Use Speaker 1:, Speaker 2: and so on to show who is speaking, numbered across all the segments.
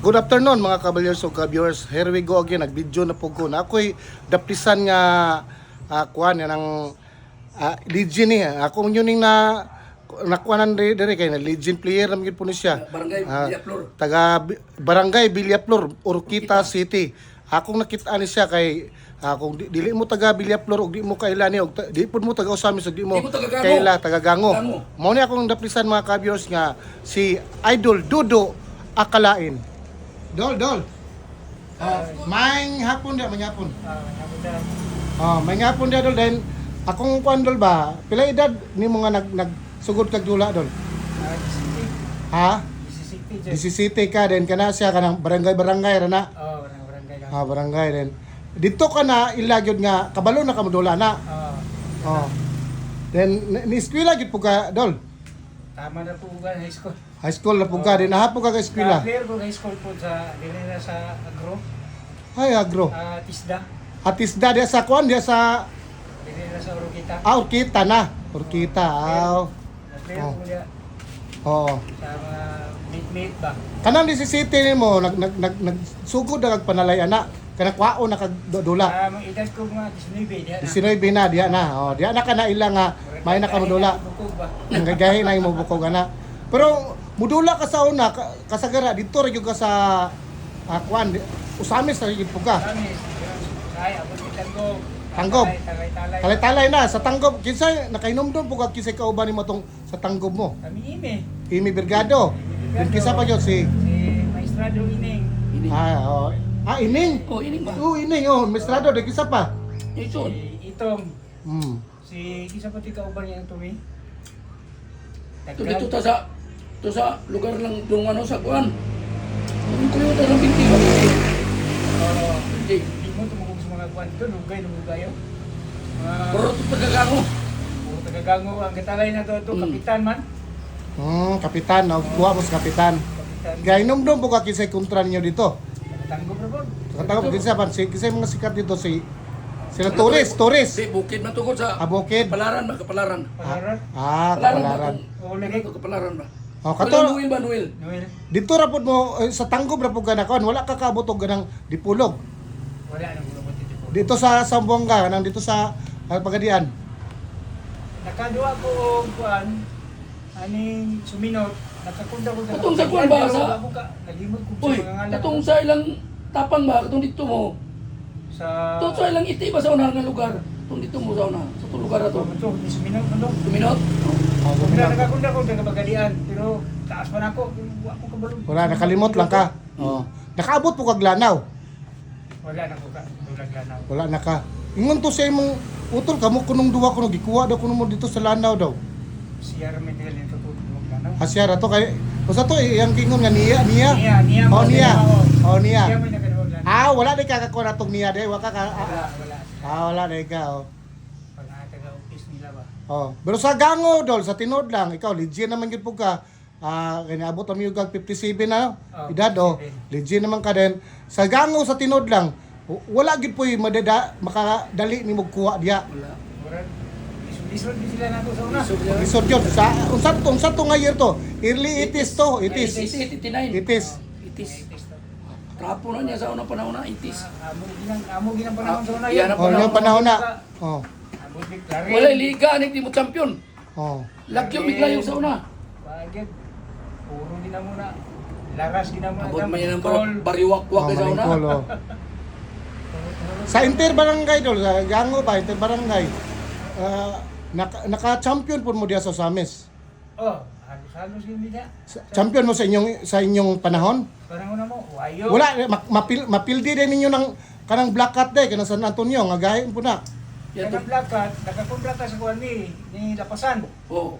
Speaker 1: Good afternoon mga kabalyers o ka-viewers. Here we go again. Nag-video na po ko na ako'y daplisan nga kuan yan ang legend niya. Ako yun yung nakuanan dire kay na legend player naman po ni siya.
Speaker 2: Barangay Villaflor.
Speaker 1: Taga Barangay Villaflor, Urquita City. Akong nakita ni siya kay kung dili mo taga Villaflor ug di mo kaila ni og di pud mo taga Osamis ug di mo kaila taga Gango. Mao ni akong daplisan mga ka-viewers nga si Idol Dudo Akalain. Dol. May hapon dia, may hapon. May hapon dia dol then akong kuan dol ba? Pila edad nimo nga nagsugod kag dula dol? Ha? 17 ka then kana siya kanang barangay rana.
Speaker 3: Barangay.
Speaker 1: Barangay then. Dito ka na ilagyod nga kabalo na ka modula na. Then ni eskwela gid po ka dol.
Speaker 3: Tama na po ka high school.
Speaker 1: High school na po ka din nahapo ka eskwela.
Speaker 3: Player ko high school po sa dinila sa Agro.
Speaker 1: Ay agro.
Speaker 3: Tisda.
Speaker 1: Atisda dia sa kuan dia sa
Speaker 3: Dinila sa Urquita.
Speaker 1: Urquita na. Urquita.
Speaker 3: Player ko dia
Speaker 1: Oo.
Speaker 3: sa mga mate ba.
Speaker 1: Kanang di si City nimo nagsugod na kag panalay ana. Kana kwao na kag dula.
Speaker 3: Ang edad ko mga 19 dia na.
Speaker 1: 19 na diya na. Diya na kana ila nga may nakamudula.
Speaker 3: Bukog ba.
Speaker 1: Ang gagahin na imo bukog ana. Pero mudula ka sa una kasagara dito ra gyud ka sa kuan Usamis ra gyud po ka.
Speaker 3: Kami ay abot Tanggop.
Speaker 1: Tanggop.
Speaker 3: Talay.
Speaker 1: Talay-talay na sa Tanggop. Kinsa nakainom po ka kisay kauban nimo tong sa Tanggop mo.
Speaker 3: Kami ime.
Speaker 1: Imi Bergado. Yung kisa pa gyud si
Speaker 3: Maestrado Ining.
Speaker 1: Ining.
Speaker 2: Ining ba?
Speaker 1: Ining Mestrado de kisa pa.
Speaker 2: Ito.
Speaker 3: Itong
Speaker 1: Mm.
Speaker 3: si kisa pati kauban niya ang tumi.
Speaker 2: Dito sa lugar lang yung sa kuan. Ang kuyo na ng binti.
Speaker 3: Hindi mo tumugog sa mga kuwan doon, lugay-lugayo.
Speaker 2: Pero ito pagkagango.
Speaker 3: Puro tagagango ang katalay na to, kapitan man.
Speaker 1: Kapitan, kuha mo sa kapitan.
Speaker 3: Kapitan.
Speaker 1: Gainom doon po ka kisay kontra ninyo dito.
Speaker 3: Tanggop na po.
Speaker 1: Katawag kinsa pa kisay mga sikat dito sila Torres.
Speaker 2: Si bukid man tungkol sa
Speaker 1: Bukid.
Speaker 2: Kapalaran ba? Kapalaran.
Speaker 3: Palaran.
Speaker 1: Kapalaran.
Speaker 3: O lagi.
Speaker 2: Kapalaran ba?
Speaker 1: Kato
Speaker 2: Noel ba? Noel?
Speaker 3: Noel.
Speaker 1: dito ra pud mo sa Tanggop ra pud ka nakon, wala ka kaabot og ganang dipulog.
Speaker 3: Wala nang bulabot dito po.
Speaker 1: Dito sa Sambuanga, nang dito sa Pagadian.
Speaker 3: Nakaduwa ko og kuan aning suminot. Nakakunda ko
Speaker 2: Katong sa kuwan ba sa
Speaker 3: nalimot ko
Speaker 2: Uy,
Speaker 3: sa mga ngalan.
Speaker 2: katong sa ilang tapang ba? Katong dito mo.
Speaker 3: Sa
Speaker 2: Katong sa ilang iti ba sa unang nga lugar? Katong dito mo sa una. Sa itong lugar na to.
Speaker 3: Di suminot man do.
Speaker 2: Tuminot?
Speaker 3: Wala nakakunda ko sa Bagadian, pero taas pa nako. Wa ko kabalo.
Speaker 1: Wala nakalimot lang ka. Nakaabot po kag lanaw.
Speaker 3: Wala na ko ka. Dulag lanaw.
Speaker 1: Wala na ka. Ingon to sa imong utol kamo kunong duwa kuno gikuha daw kuno mo dito sa lanaw daw.
Speaker 3: Siya ra medel nito po dulag lanaw.
Speaker 1: Asya ra to kay usa to yang kingon nga niya.
Speaker 3: Niya
Speaker 1: Niya.
Speaker 3: Siya may nakaduwag lanaw.
Speaker 1: Wala di ka kakuha natong niya de, wala ka.
Speaker 3: Wala.
Speaker 1: Wala di ka.
Speaker 3: Pag taga-office nila ba?
Speaker 1: Pero sa Gango dol sa tinod lang, ikaw legit naman gid po ka. Kanya abot ang yung 57 na edad legit naman ka din. Sa Gango sa tinod lang, wala gid po makadali ni mo kuha diya.
Speaker 2: Wala.
Speaker 3: Murag isod din sila nato sa una.
Speaker 1: Isod yun. Unsa to nga year to? Early 80s to. 80s.
Speaker 2: 89.
Speaker 1: 80s.
Speaker 2: Itis. Trapo na niya sa unang panahon na itis.
Speaker 3: Amo ginang panahon sa una.
Speaker 2: Yan ang
Speaker 1: Yung panahon na.
Speaker 3: Amo deklare.
Speaker 2: Wala liga ni di mo champion. Lagyo bigla yung sa una.
Speaker 3: Bagay. Puro din na muna. Laras din na muna.
Speaker 2: Abot man yan ang bariwak-wak sa una.
Speaker 1: Sa Inter Barangay dol, sa Gango ba, Inter Barangay. Naka-champion po mo diya sa Osamis.
Speaker 3: Halos hindi na.
Speaker 1: Champion mo sa inyong panahon?
Speaker 3: Parang una mo, wayo.
Speaker 1: Wala, mapildi din ninyo ng kanang Black Cat day, kanang San Antonio, nga gahin po na.
Speaker 2: Yan
Speaker 3: Kaya plakat, nakakontrata sa kuwan ni Lapasan.
Speaker 2: Oo.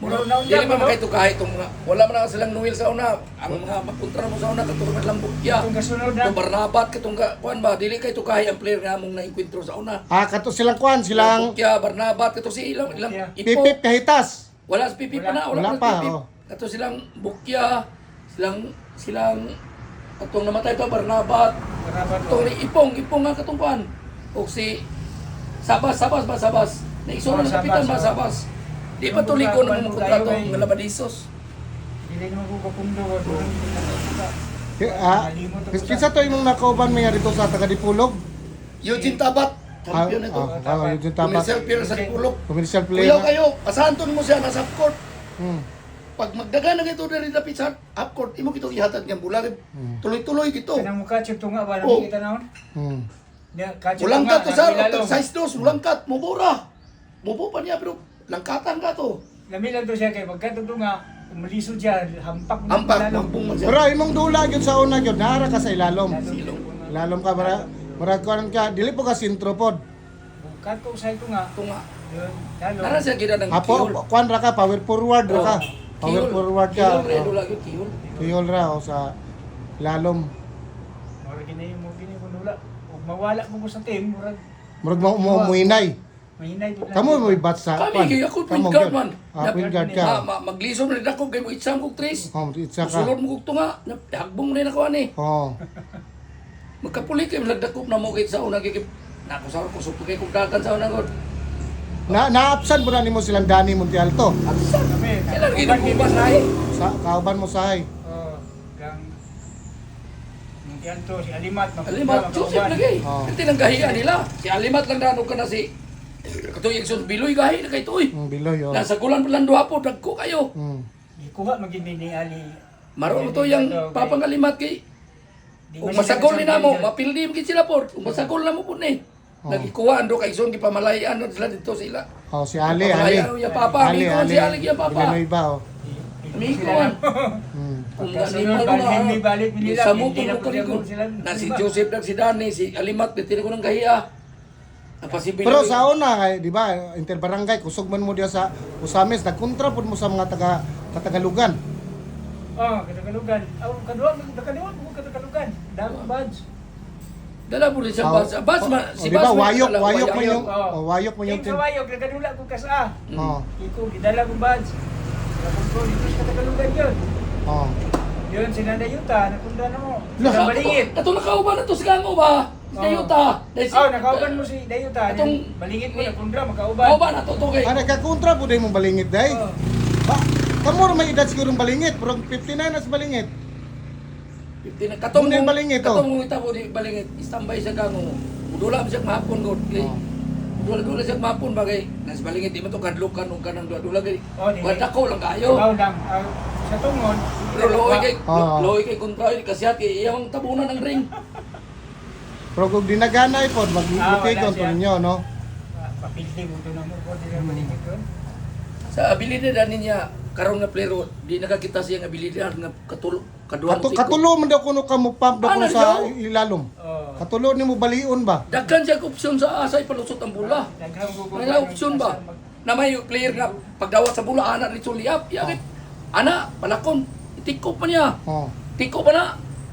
Speaker 3: Mura
Speaker 2: Dili pa makitukahay itong mga, wala man na silang Noel sa una. Ang mga magkontra mo sa una, katulad lang bukya.
Speaker 3: Itong kasunod na.
Speaker 2: Itong Barnabat, katong kuan ba, dili kay tukahay ang player nga mong na-enkwentro sa una.
Speaker 1: Kato silang kuan, silang
Speaker 2: Bukya, Barnabat, kato si ilang ipo.
Speaker 1: Pipip Kahitas.
Speaker 2: Wala si Pipi pa na,
Speaker 1: Wala
Speaker 2: wala
Speaker 1: pa,
Speaker 2: pa. Kato silang Bukya, silang katong namatay pa Barnabat. Katong ni Ipong nga katong kuan. O si Sabas. Na isura ng kapitan ba Sabas. Di pa tuliko na mga kontrato ng Labadisos.
Speaker 3: Hindi naman ko kapundo. Nalimot ako
Speaker 1: Kinsa to imong nakauban may dito sa taga Dipulog?
Speaker 2: Eugene Tabat, champion ito.
Speaker 1: Eugene Tabat.
Speaker 2: Commercial player sa Dipulog.
Speaker 1: Commercial
Speaker 2: Kuyaw
Speaker 1: player.
Speaker 2: kayo, asahan to mo siya nasa half court.
Speaker 1: Hmm.
Speaker 2: Pag magdaga na ito diri dapit sa half court, imo kitong ihatag ng bulag. Tuloy-tuloy gito.
Speaker 3: Kanang mukha chip tunga ba
Speaker 2: Oh.
Speaker 3: nakita naon?
Speaker 1: Hmm.
Speaker 3: Nya kachip
Speaker 2: Ulang kat to sa
Speaker 3: lalong.
Speaker 2: size dos, ulang kat, mubura. Mubo pa niya pero langkatan ka to.
Speaker 3: Lamilan to siya kay pagkatong tunga, umalisod siya, hampak mo
Speaker 2: Ampak,
Speaker 3: lalong.
Speaker 2: mampung man
Speaker 1: Pero
Speaker 2: siya.
Speaker 1: imong dula gyud sa una gyud nara ka sa ilalom.
Speaker 2: Silong.
Speaker 1: Ilalom ka murag kuan ka dili po ka sentro pod.
Speaker 3: Bukat ko sa ito nga.
Speaker 2: Ito nga.
Speaker 3: Yun, lalong.
Speaker 2: Nara siya gina ng
Speaker 1: Apo
Speaker 2: kihol.
Speaker 1: kuan ra ka power forward ra ka.
Speaker 2: Oh,
Speaker 1: Power
Speaker 2: kihol.
Speaker 1: forward ka.
Speaker 2: Kihol, redo lagi kihol.
Speaker 1: Kihol ra o sa ilalom.
Speaker 3: Murag gini mo gini ko nula. Ug mawala mo ko sa team, murag
Speaker 1: Murag mo muinay.
Speaker 3: mahinay po lang.
Speaker 1: Kamo mo bat sa
Speaker 2: Kami, kaya ako point
Speaker 1: Kamo
Speaker 2: guard
Speaker 1: gyud.
Speaker 2: man.
Speaker 1: Point guard ka.
Speaker 2: Maglison rin ako kay mo itsam kog tres.
Speaker 1: Oh, itsa ka.
Speaker 2: Sulod mo kog tunga, hagbong rin ako ani.
Speaker 1: Oh.
Speaker 2: Magkapuli kay lagdakop na mo kay sa una kay nako sa ko supo kay kog dagan sa una gud.
Speaker 1: Naapsan po na nimo silang Dani Montialto.
Speaker 2: Absan.
Speaker 3: Kami,
Speaker 2: Kailan
Speaker 3: uban
Speaker 2: ginukuban
Speaker 3: kami
Speaker 2: na
Speaker 3: sa-
Speaker 2: eh.
Speaker 1: Sa kauban mo sahay.
Speaker 3: Oh, gang Montialto, si Alimat,
Speaker 2: Alimat, Joseph lagi.
Speaker 1: Oh.
Speaker 2: Ito lang gahiya nila. Si Alimat lang danog ka na si Katoy Ilson Biloy gahi na kay toy.
Speaker 1: Biloy oh.
Speaker 2: Nasa gulan pa lang duha po dagko kayo.
Speaker 3: Ikuha magindi ni Ali.
Speaker 2: Maro mo to yung papangalimat kay Kung masagol ni namo, mapildi mo sila po. Kung masagol na mo po ni. Nagikuhaan do kay Ison gipamalayan no sila dito sila.
Speaker 1: Oh, si Ali, Ali.
Speaker 2: Pamalayan ya papa, amigo si Ali ya papa.
Speaker 1: Villanueva oh.
Speaker 2: Amigo. Kung
Speaker 3: Pagkasunod,
Speaker 2: ganimo
Speaker 3: balhin
Speaker 2: na.
Speaker 3: may balik nila,
Speaker 2: Sa
Speaker 3: hindi na
Speaker 2: mo
Speaker 3: po
Speaker 2: ko
Speaker 3: sila.
Speaker 2: na si Joseph nag si Dani, si Alimat bitiri ko ng gahiya. Napasibil.
Speaker 1: Pero sa una, di ba, interbarangay, kusog man mo diya sa Usamis, nagkontra po mo sa mga Katagalugan.
Speaker 3: Oh, Katagalugan. Oh, Katagalugan. Daming badge.
Speaker 2: Dala po rin siya bas. Bas man, si
Speaker 1: di ba,
Speaker 2: Bas man
Speaker 1: wayok,
Speaker 2: dala,
Speaker 1: wayok mo
Speaker 2: wayok.
Speaker 1: yung, wayok mo yung
Speaker 3: Yung sa wayok, nagadula ko kasa.
Speaker 1: Oh,
Speaker 3: Iko, gidala kong badge. Nakumpro dito sa Katagalugan yun.
Speaker 1: oh.
Speaker 3: Yun, si Nanda Yuta, nakunda na mo.
Speaker 1: Lah,
Speaker 3: Sa balingit.
Speaker 2: Kato nakauban na to si Gango ba? Si Dayuta.
Speaker 3: Oh, nakauban mo si Dayuta.
Speaker 2: Atong-
Speaker 3: Balingit mo, nakunda, makauban.
Speaker 2: Kauban na to to kay.
Speaker 1: Ah, nagkakontra po din mong balingit, day.
Speaker 3: Oh.
Speaker 1: Ba, kamo may edad siguro balingit, pero 59 na sa balingit.
Speaker 2: Katong
Speaker 1: Muna yung balingit, oh.
Speaker 2: Katong mo itabo di balingit. Istambay siya Gango. Dula siya mahapon god.
Speaker 1: Oh.
Speaker 2: Dula siya mahapon bagay. Nas balingit di man to kadlukan ug kanang dula gay.
Speaker 3: Oh, di.
Speaker 2: Wala ko lang kayo.
Speaker 3: Baw lang. Sa tungod.
Speaker 2: Pero
Speaker 1: Ah.
Speaker 2: loy kay kontra kasi kay iyang tabunan ng ring.
Speaker 1: Pero kung dinaganay po, mag-itikon po
Speaker 3: siya.
Speaker 1: ninyo, no?
Speaker 3: Papildi mo doon mo po dila balingit doon.
Speaker 2: Sa abilidad niya karon nga player di nakakita siya nga abilidad nga kaduhan
Speaker 1: Katulo man daw kuno ka mo pump daw
Speaker 2: Ano
Speaker 1: kuno sa
Speaker 2: daw?
Speaker 1: ilalom.
Speaker 3: Oh.
Speaker 1: Katulo ni mo balion ba?
Speaker 2: Daghan siya opsyon sa asay palusot ang bola.
Speaker 3: Daghang gugugan
Speaker 2: May opsyon ba? Na may player nga pagdawat sa bola ana dito liap, yakit. Ana, palakon, itikop pa niya.
Speaker 1: Oh.
Speaker 2: Tikop pa na.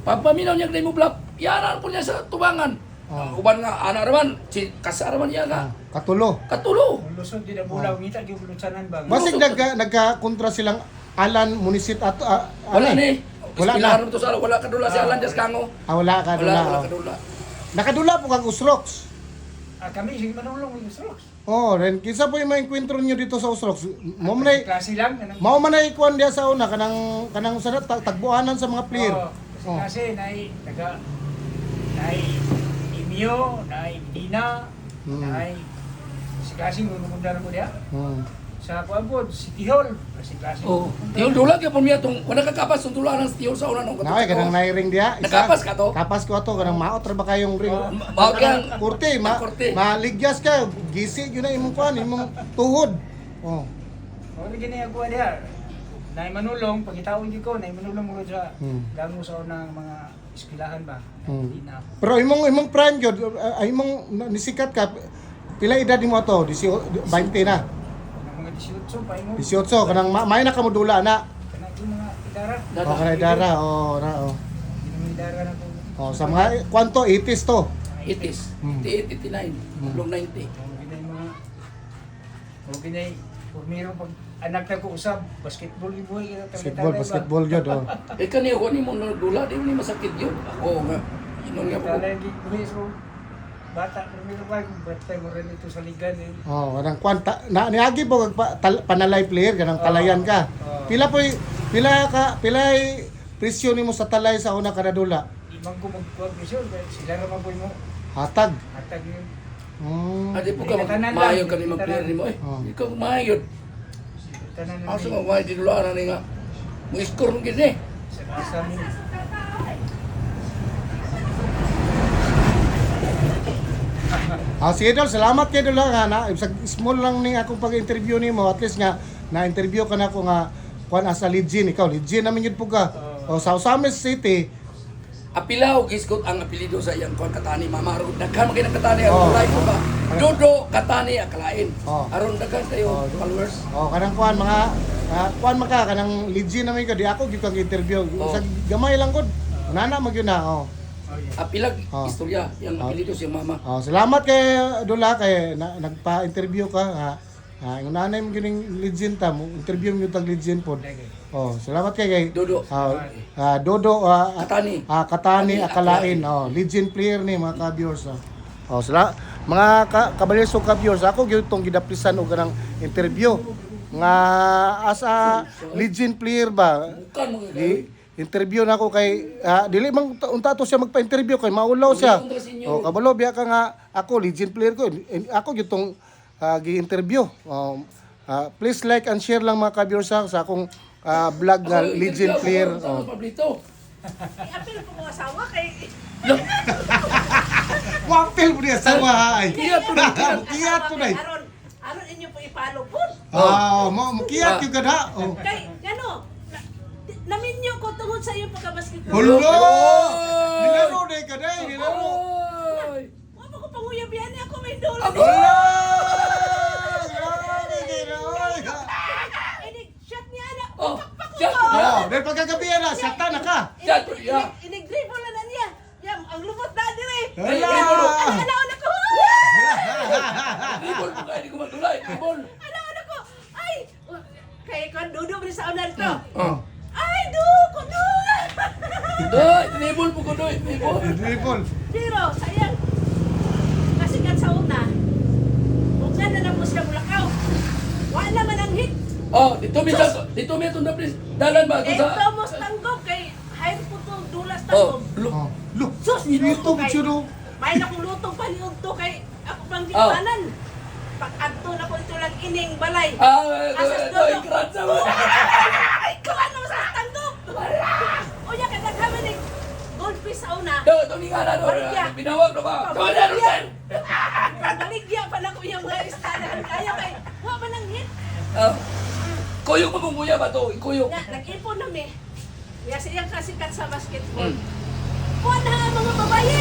Speaker 2: Pagpaminaw niya kay mo block, yaran po niya sa tubangan.
Speaker 1: Oh.
Speaker 2: Uban nga ana raman, si kasara man niya nga.
Speaker 1: Katulo.
Speaker 2: Katulo.
Speaker 3: Lusod di na bulaw ngita di bulutsanan ba.
Speaker 1: Basig nagka-kontra silang Alan Munisit at
Speaker 2: Wala
Speaker 1: ano?
Speaker 2: ni.
Speaker 1: Wala na.
Speaker 2: Wala to sa wala kadula si Alan Diaz Kango.
Speaker 1: Wala ka dula.
Speaker 2: Wala
Speaker 1: oh.
Speaker 2: kadula.
Speaker 1: Nakadula po kang Usrox.
Speaker 3: Kami sige manulong yung strokes.
Speaker 1: Oh, ren kisa po yung maenkwentro niyo dito sa Usrox. Mo man ay
Speaker 3: Klase lang kanang
Speaker 1: mao man ay kuan diya sa una kanang sa tagbuanan sa mga player.
Speaker 3: Oh, kasi nai Imyo, nai Dina, nai si kasi ngumunda na mo dia. Sa kuabod si Tihol, si kasi.
Speaker 2: Oh, tiyol dula kay pun miya tong wala ka kapas tong tula ng tiyol sa una nung
Speaker 1: Naway kanang nairing diya.
Speaker 2: Nakapas ka to?
Speaker 1: Kapas ko ato kanang maot ra ba kayong ring.
Speaker 2: Mao kang
Speaker 1: Kurte,
Speaker 2: Kurte.
Speaker 1: maligyas ka, gisi yun na imong kuan, imong tuhod. Oh.
Speaker 3: Wala gini ako dia. Nai manulong pagitaon gyud ko, nai manulong mo sa gamo sa unang mga eskwelahan ba. Dina.
Speaker 1: Pero imong prime gyud, imong nisikat ka pila edad nimo ato? 20 na.
Speaker 3: Kanang mga 18 pa imo.
Speaker 1: 18 kanang may na kamudula na.
Speaker 3: Kanang yung mga idara.
Speaker 1: Oh, kanang dara, oh, na oh.
Speaker 3: Hindi naman idara na po.
Speaker 1: Oh, sa mga kwanto 80s to.
Speaker 2: 80s, 88, 89, long 90.
Speaker 3: Okay na pumiro pag anak na ko usab basketball ni boy
Speaker 1: Basketball gyud oh.
Speaker 2: Eh kani ko ni mo dula di ni masakit yun. Ako nga inon nga po.
Speaker 3: Talay di so bata pumiro pa bata mo rin ito sa liga ni.
Speaker 1: Oh, kanang kwanta na niagi po panalay player kanang kalayan ka. Pila presyo nimo sa talay sa una kada dula?
Speaker 3: Di man ko magkuha presyo, sila naman po mo.
Speaker 1: Hatag.
Speaker 3: Hatag yun.
Speaker 2: Adi po ka
Speaker 3: Tanan lang.
Speaker 2: maayo ka ni mag-player nimo eh.
Speaker 1: Oh.
Speaker 2: Ikaw maayo.
Speaker 3: Tanan na
Speaker 2: Asa nga maayo dinulaan ni nga. Mo score mo gid eh.
Speaker 3: Sa amin.
Speaker 1: Sige Dol, salamat kay Dol nga na. Small lang ni akong pag-interview nimo, at least nga na-interview ka na ko nga kuan asa Legion, ikaw Legion namin yun po ka. O sa Osamis City,
Speaker 2: Apila og iskot ang apelido sa iyang kon Katani Mama aron daghan man Katani
Speaker 1: Oh.
Speaker 2: aron live ko ba. Dodo Katani akalain.
Speaker 1: Oh.
Speaker 2: Aron daghan kayo followers.
Speaker 1: kanang kuan mga kuan maka kanang Legion namin ka di ako gyud kang interview.
Speaker 2: Oh.
Speaker 1: Sa gamay lang gud. Nana magyud na.
Speaker 2: Apilag
Speaker 1: Oh.
Speaker 2: istorya yang apelido sa iyang mama.
Speaker 1: Salamat kay Dola kay nagpa-interview ka ha. Yung nanay mo gining Legion ta mo interview mo tag Legion pod. Salamat kay
Speaker 2: Dodo.
Speaker 1: Dodo
Speaker 2: Katani.
Speaker 1: Katani akalain. Legion player ni mga ka-viewers. Mga kabalyers o ka-viewers, ako gyud tong gidaplisan og ganang interview nga asa Legion player ba.
Speaker 2: Bukan mo
Speaker 1: Interview na ako kay dili man unta to siya magpa-interview kay maulaw siya. Kabalo biya ka nga ako Legion player ko. Ako gyud tong gi-interview. Please like and share lang mga ka-viewers sa akong vlog nga Legion player.
Speaker 2: Pablito.
Speaker 4: I-appeal po mga asawa kay...
Speaker 1: Wapil mo niya sa ay.
Speaker 2: Kiyat po na.
Speaker 1: Kiyat po na.
Speaker 4: Aron inyo po ipalo po.
Speaker 1: Mo kiyat yung kada.
Speaker 4: Kay, ano, naminyo ko tungod sa iyo pagkabasketball.
Speaker 1: Hulo! Nilaro na yung kada. Nilaro.
Speaker 2: Oy.
Speaker 4: Wala ko panguyabihan niya ako may dolo.
Speaker 1: Hulo! Grabe gina.
Speaker 4: Shot niya na.
Speaker 2: Oh,
Speaker 4: Pakpak
Speaker 2: shot
Speaker 4: ko.
Speaker 2: niya.
Speaker 1: Dahil pagkagabihan na, sata na ka.
Speaker 2: Shot niya.
Speaker 4: Inig-dribble na niya. Yam, ang lumot na dire.
Speaker 1: Hala!
Speaker 4: Ano ko?
Speaker 2: Ibol po kayo, di ko matulay. Ibol.
Speaker 4: Ano ko? Ay! Kay kon dudo ba sa unan to?
Speaker 2: Oh.
Speaker 4: Ay, ko do.
Speaker 2: Doy, tinibol po ko doy. Tinibol.
Speaker 1: Dribble.
Speaker 4: Pero, sayang. Kasi kan sa una, kung saan na mo siya mulakaw, wala man ang hit.
Speaker 2: Oh, dito mi itong naplis. Dalan ba? Ito
Speaker 4: Eh,
Speaker 2: sa...
Speaker 4: mo tanggop kay hide po to dulas
Speaker 2: Oh,
Speaker 4: tanggop.
Speaker 2: look.
Speaker 1: Look,
Speaker 4: Sus,
Speaker 1: ito
Speaker 4: niluto
Speaker 1: mo
Speaker 4: kay.
Speaker 1: siya no.
Speaker 4: May na kong lutong paniog to kay ako pang gipanan. Pag-adto na ko ito lang ining balay. Asas
Speaker 2: Ito,
Speaker 4: dodo.
Speaker 2: ikrat sa mga.
Speaker 4: Ay, ano sa tanggop? O ya kada kami ni goldfish sa una.
Speaker 2: Ito nga na doon. Pinawag na ba? Tawag na doon.
Speaker 4: Pagbaligya pa na ko yung mga istanahan. Ayaw kay, wa man ang hit.
Speaker 2: Kuyog mo kung kuya ba ito? Ikuyog.
Speaker 4: Nga, nag-ipon namin. Kaya siyang kasikat sa basketball. Kuha na mga babae.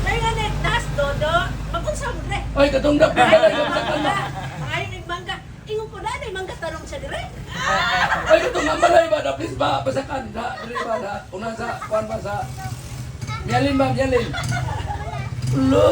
Speaker 4: Kaya nga nas dodo, magunsa mo dire.
Speaker 2: Ay, katong naplis.
Speaker 4: Ngayon may mangga. Ingon ko na, mangga tarong sa dire.
Speaker 2: Ay, katong nga malay ba? Naplis ba? Basakan. Dili ba? Una sa, kuhan ba sa... Miyalin ba? Miyalin. Lo!